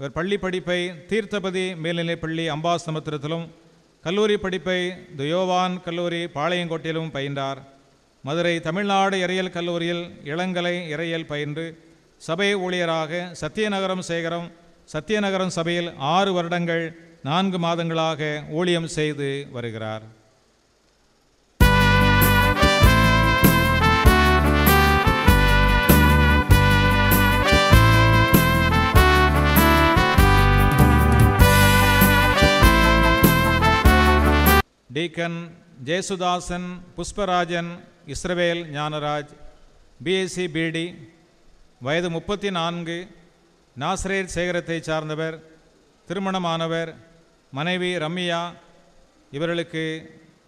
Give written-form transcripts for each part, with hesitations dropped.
இவர் பள்ளி படிப்பை தீர்த்தபதி மேல்நிலைப்பள்ளி அம்பாசமுத்திரத்திலும், கல்லூரி படிப்பை யோவான் கல்லூரி பாளையங்கோட்டையிலும் பயின்றார். மதுரை தமிழ்நாடு இறையியல் கல்லூரியில் இளங்கலை இறையியல் பயின்று சபை ஊழியராக சத்தியநகரம் சபையில் 6 வருடங்கள் 4 மாதங்களாக ஊழியம் செய்து வருகிறார். டீக்கன் ஜேசுதாசன் புஷ்பராஜன் இஸ்ரவேல் ஞானராஜ், பிஎஸ்சி பிடி, வயது 34, நாசரேத் சேகரத்தை சார்ந்தவர், திருமணமானவர், மனைவி ரம்யா. இவர்களுக்கு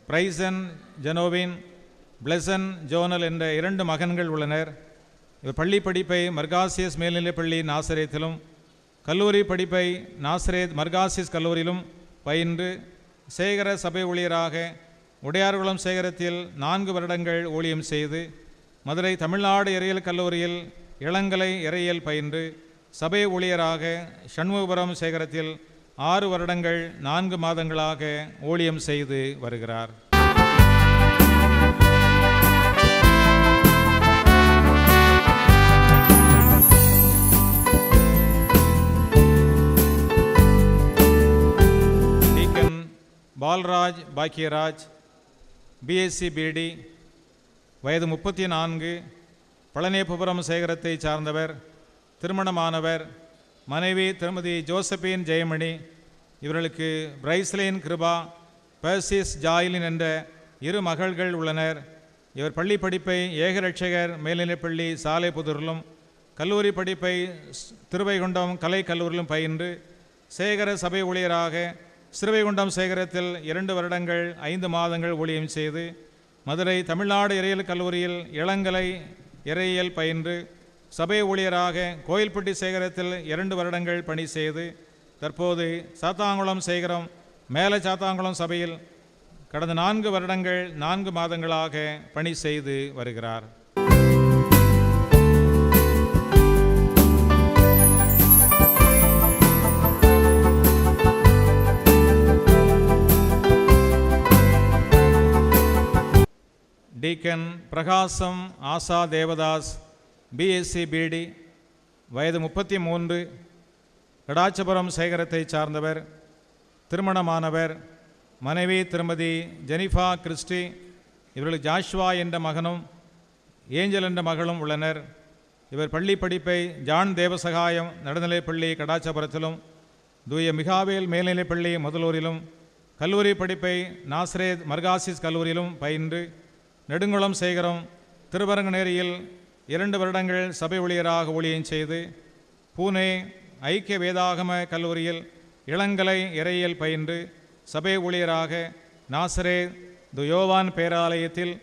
பிரைசன் ஜெனோவின், பிளசன் ஜோனல் என்ற 2 மகன்கள் உள்ளனர். இவர் பள்ளி படிப்பை மர்காசியஸ் மேல்நிலைப்பள்ளி நாசரேத்திலும், கல்லூரி படிப்பை நாசரேத் மர்காசியஸ் கல்லூரியிலும் பயின்று சேகர சபை ஊழியராக உடையார்குளம் சேகரத்தில் 4 வருடங்கள் ஊழியம் செய்து, மதுரை தமிழ்நாடு இறையியல் கல்லூரியில் இளங்கலை இறையியல் பயின்று சபை ஊழியராக சண்முகபுரம் சேகரத்தில் 6 வருடங்கள் 4 மாதங்களாக ஊழியம் செய்து வருகிறார். டீக்கன் பால்ராஜ் பாக்கியராஜ், பிஎஸ்சி பிடி, வயது 34, பழனியப்புரம் சேகரத்தை சார்ந்தவர், திருமணமானவர், மனைவி திருமதி ஜோசபின் ஜெயமணி. இவர்களுக்கு பிரைஸ்லின் கிருபா, பர்சிஸ் ஜாயிலின் என்ற 2 மகள்கள் உள்ளனர். இவர் பள்ளி படிப்பை ஏகரட்சகர் மேல்நிலைப்பள்ளி சாலைப்புதூரிலும், கல்லூரி படிப்பை திருவைகுண்டம் கலை கல்லூரியிலும் பயின்று சேகர சபை ஊழியராக சிறுவைகுண்டம் சேகரத்தில் 2 வருடங்கள் 5 மாதங்கள் ஊழியம் செய்து, மதுரை தமிழ்நாடு இறையியல் கல்லூரியில் இளங்கலை இறையியல் பயின்று சபை ஊழியராக கோயில்பட்டி சேகரத்தில் 2 வருடங்கள் பணி செய்து, தற்போது சாத்தாங்குளம் சேகரம் மேல சாத்தாங்குளம் சபையில் கடந்த 4 வருடங்கள் 4 மாதங்களாக பணி செய்து வருகிறார். டீக்கன் பிரகாசம் ஆசா தேவதாஸ், பிஎஸ்சி பிடி, வயது 33, கடாச்சபுரம் சேகரத்தை சார்ந்தவர், திருமணமானவர், மனைவி திருமதி ஜெனிஃபா கிறிஸ்டி. இவர்களுக்கு ஜாஷ்வா என்ற மகனும் ஏஞ்சல் என்ற மகளும் உள்ளனர். இவர் பள்ளி படிப்பை ஜான் தேவசகாயம் நடுநிலைப்பள்ளி கடாச்சபுரத்திலும், தூய மிகாவேல் மேல்நிலைப்பள்ளி முதலூரிலும், கல்லூரி படிப்பை நாசரேத் மர்காசிஸ் கல்லூரியிலும் பயின்று நெடுங்குளம் சேகரம் திருவரங்கநேரியில் 2 வருடங்கள் சபை ஊழியராக ஊழியம் செய்து, பூனே ஐக்கிய வேதாகம கல்லூரியில் இளங்கலை இறையியல் பயின்று சபை ஊழியராக நாசரேத் யோவான் பேராலயத்தில்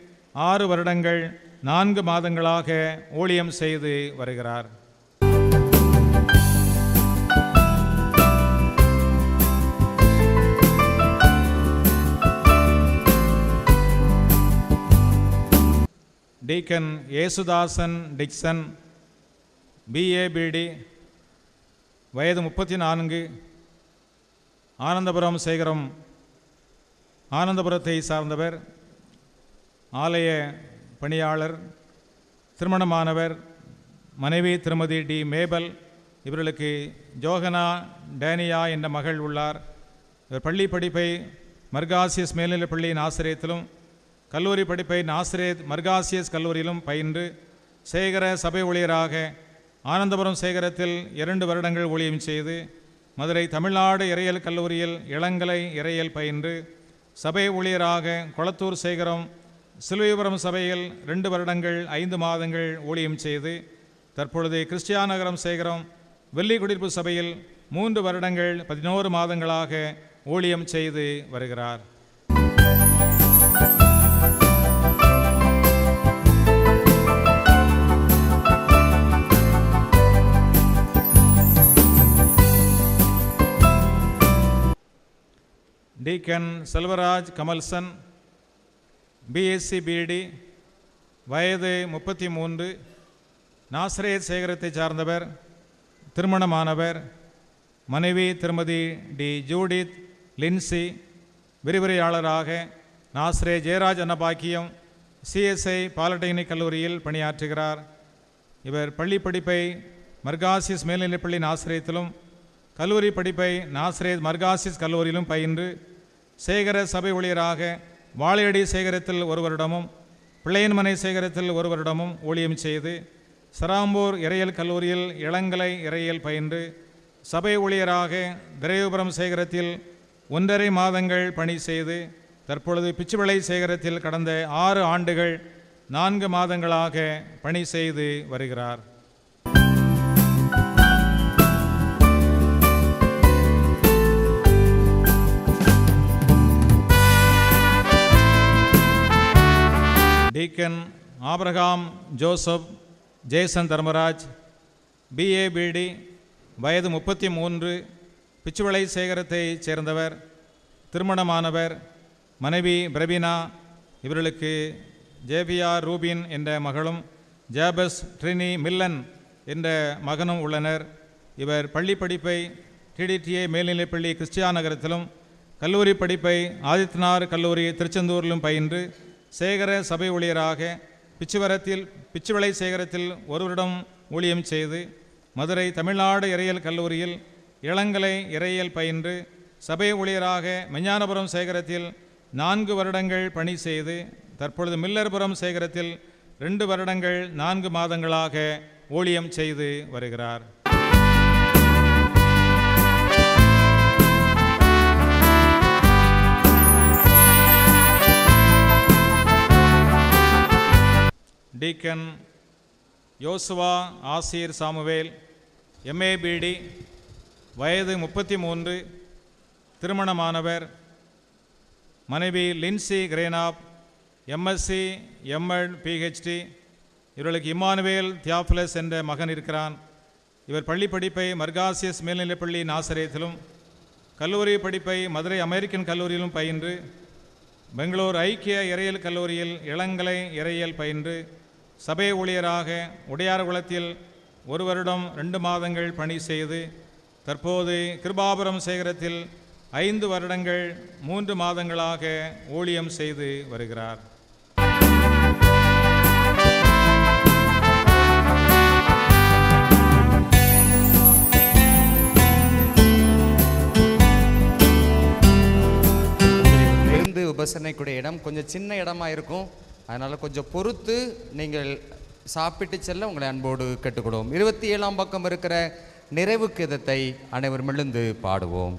6 வருடங்கள் 4 மாதங்களாக ஊழியம் செய்து வருகிறார். டீக்கன் ஏசுதாசன் டிக்சன், பிஏபிடி, வயது 34, ஆனந்தபுரம் சேகரம் ஆனந்தபுரத்தை சார்ந்தவர், ஆலய பணியாளர், திருமணமானவர், மனைவி திருமதி டி மேபல். இவர்களுக்கு ஜோகனா டேனியா என்ற மகள் உள்ளார். இவர் பள்ளி படிப்பை மர்காசியஸ் மேல்நிலைப்பள்ளி நாசரேத்திலும், கல்லூரி படிப்பை நாசரேத் மர்காசியஸ் கல்லூரியிலும் பயின்று சேகர சபை ஊழியராக ஆனந்தபுரம் சேகரத்தில் 2 வருடங்கள் ஊழியம் செய்து, மதுரை தமிழ்நாடு இறையியல் கல்லூரியில் இளங்கலை இறையியல் பயின்று சபை ஊழியராக கொளத்தூர் சேகரம் சிலுவைபுரம் சபையில் 2 வருடங்கள் 5 மாதங்கள் ஊழியம் செய்து, தற்பொழுது கிறிஸ்டியாநகரம் சேகரம் வெள்ளிக்குடியிருப்பு சபையில் 3 வருடங்கள் 11 மாதங்களாக ஊழியம் செய்து வருகிறார். டீக்கன் செல்வராஜ் கமல்சன், பிஎஸ்சி பிடி, வயது 33, நாசரேத் சேகரத்தை சார்ந்தவர், திருமணமானவர், மனைவி திருமதி டி ஜூடித் லின்சி. விரிவுரையாளராக நாஸ்ரே ஜெயராஜ் அன்னபாக்கியம் சிஎஸ்ஐ பாலிடெக்னிக் கல்லூரியில் பணியாற்றுகிறார். இவர் பள்ளி படிப்பை மர்காசிஸ் மேல்நிலைப்பள்ளி நாசிரியத்திலும் கல்லூரி படிப்பை நாசிரேத் மர்காசிஸ் கல்லூரியிலும் பயின்று சேகர சபை ஊழியராக வாழையடி சேகரத்தில் 1 வருடமும் பிள்ளையன்மனை சேகரத்தில் 1 வருடமும் ஊழியம் செய்து சராம்பூர் இறையியல் கல்லூரியில் இளங்கலை இறையியல் பயின்று சபை ஊழியராக திரையபுரம் சேகரத்தில் 1.5 மாதங்கள் பணி செய்து தற்பொழுது பிச்சுவிளை சேகரத்தில் கடந்த 6 ஆண்டுகள் 4 மாதங்களாக பணி செய்து வருகிறார். Deacon Abraham Joseph Jason Dharmaraj, BA BD, வயது 33, பிச்சுவிளை சேகரத்தைச் சேர்ந்தவர், திருமணமானவர். மனைவி பிரபீனா. இவர்களுக்கு ஜேபிஆர் ரூபின் என்ற மகளும் ஜாபஸ் ட்ரினி மில்லன் என்ற மகனும் உள்ளனர். இவர் பள்ளி படிப்பை TDTA மேல்நிலைப்பள்ளி கிறிஸ்டியா நகரத்திலும் கல்லூரி படிப்பை ஆதித்யநாத் கல்லூரி திருச்செந்தூரிலும் பயின்று சேகர சபை ஊழியராக பிச்சுவிளை சேகரத்தில் 1 வருடம் ஊழியம் செய்து மதுரை தமிழ்நாடு இறையியல் கல்லூரியில் இளங்கலை இறையியல் பயின்று சபை ஊழியராக மெஞ்ஞானபுரம் சேகரத்தில் 4 வருடங்கள் பணி செய்து தற்பொழுது மில்லர்புரம் சேகரத்தில் 2 வருடங்கள் 4 மாதங்களாக ஊழியம் செய்து வருகிறார். டீக்கன் யோசுவா ஆசீர் சாமுவேல், MA BD, வயது 33, திருமணமானவர். மனைவி லின்சி கிரேனாப், MSc MD PhD. இவர்களுக்கு இம்மானுவேல் தியாஃபிலஸ் என்ற மகன் இருக்கிறான். இவர் பள்ளி படிப்பை மர்காசியஸ் மேல்நிலைப்பள்ளி நாசரேத்திலும் கல்லூரி படிப்பை மதுரை அமெரிக்கன் கல்லூரியிலும் பயின்று பெங்களூர் ஐக்கிய இறையியல் கல்லூரியில் இளங்கலை இறையியல் பயின்று சபை ஊழியராக உடையார்குளத்தில் 1 வருடம் 2 மாதங்கள் பணி செய்து தற்போது கிருபாபுரம் சேகரத்தில் 5 வருடங்கள் 3 மாதங்களாக ஊழியம் செய்து வருகிறார். உபசரணைக்குடைய இடம் கொஞ்சம் சின்ன இடமா இருக்கும். அதனால் கொஞ்சம் பொறுத்து நீங்கள் சாப்பிட்டு செல்ல உங்களை அன்போடு கேட்டுக்கொள்வோம். 27ஆம் பக்கம் இருக்கிற நிறைவு கீதத்தை அனைவரும் எழுந்து பாடுவோம்.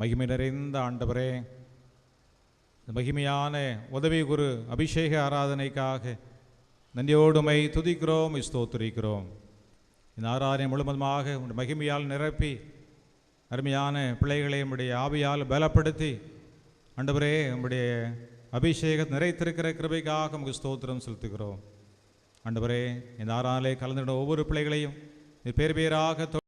மகிமை நிறைந்த ஆண்டவரே, இந்த மகிமையான உதவி குரு அபிஷேக ஆராதனைக்காக நன்றியோடுமை துதிக்கிறோம், ஸ்தோத்திரிக்கிறோம். இந்த ஆராதனை முழுவதுமாக உங்களுடைய மகிமையால் நிரப்பி அருமையான பிள்ளைகளை உங்களுடைய ஆவியால் பலப்படுத்தி ஆண்டவரே உங்களுடைய அபிஷேகம் நிறைத்திருக்கிற கிருபைக்காக உங்களுக்கு ஸ்தோத்திரம் செலுத்துகிறோம். ஆண்டவரே, இந்த ஆராதனை கலந்துட ஒவ்வொரு பிள்ளைகளையும் பேர் பேராக